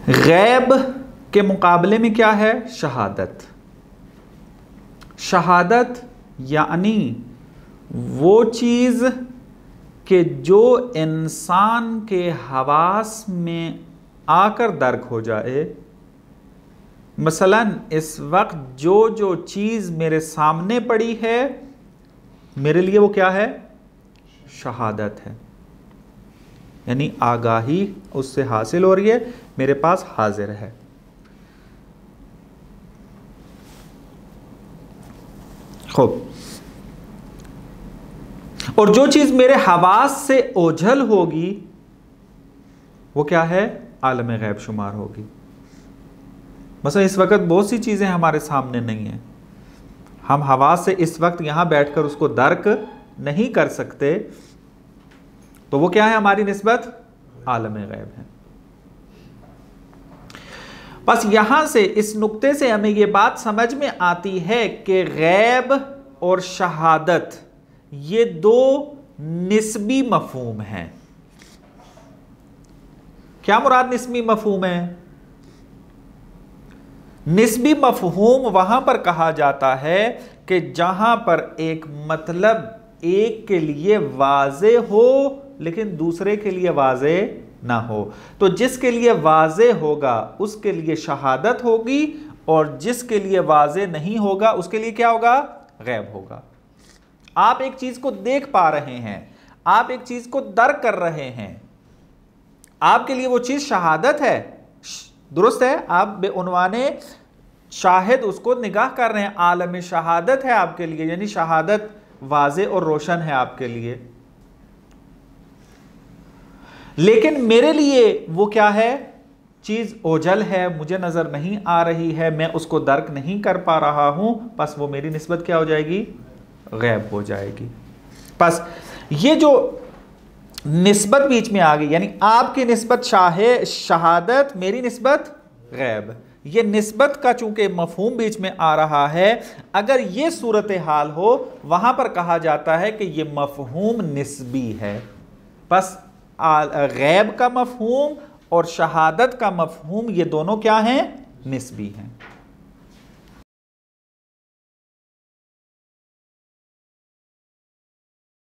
गैब के मुकाबले में क्या है? शहादत। शहादत यानी वो चीज़ कि जो इंसान के हवास में आकर दर्क हो जाए। मसलन इस वक्त जो जो चीज़ मेरे सामने पड़ी है, मेरे लिए वो क्या है? शहादत है। यानी आगाही उससे हासिल हो रही है, मेरे पास हाजिर है। खूब। और जो चीज मेरे हवास से ओझल होगी वो क्या है? आलम गैब शुमार होगी। मतलब इस वक्त बहुत सी चीजें हमारे सामने नहीं है, हम हवास से इस वक्त यहां बैठकर उसको दर्क नहीं कर सकते, तो वो क्या है? हमारी निस्बत आलम गैब है। बस यहां से, इस नुक्ते से हमें यह बात समझ में आती है कि गैब और शहादत ये दो निस्बी मफहूम हैं। क्या मुराद निस्बी मफहूम है? निस्बी मफहूम वहां पर कहा जाता है कि जहां पर एक मतलब एक के लिए वाजे हो लेकिन दूसरे के लिए वाजे ना हो। तो जिसके लिए वाजे होगा उसके लिए शहादत होगी, और जिसके लिए वाजे नहीं होगा उसके लिए क्या होगा? गैब होगा। आप एक चीज को देख पा रहे हैं, आप एक चीज को दर्क कर रहे हैं, आपके लिए वो चीज शहादत है, दुरुस्त है। आप बेउनवाने शाहिद उसको निगाह कर रहे हैं, आलम शहादत है आपके लिए, यानी शहादत वाजे और रोशन है आपके लिए। लेकिन मेरे लिए वो क्या है? चीज ओझल है, मुझे नजर नहीं आ रही है, मैं उसको दर्क नहीं कर पा रहा हूं, बस वो मेरी निस्बत क्या हो जाएगी? गैब हो जाएगी। बस ये जो निस्बत बीच में आ गई, यानी आपकी निस्बत शहादत, मेरी निस्बत गैब, ये निस्बत का चूंकि मफहूम बीच में आ रहा है, अगर ये सूरत हाल हो वहां पर कहा जाता है कि ये मफहूम निस्बी है। बस गैब का मफहूम और शहादत का मफहूम ये दोनों क्या हैं? निस्बी हैं।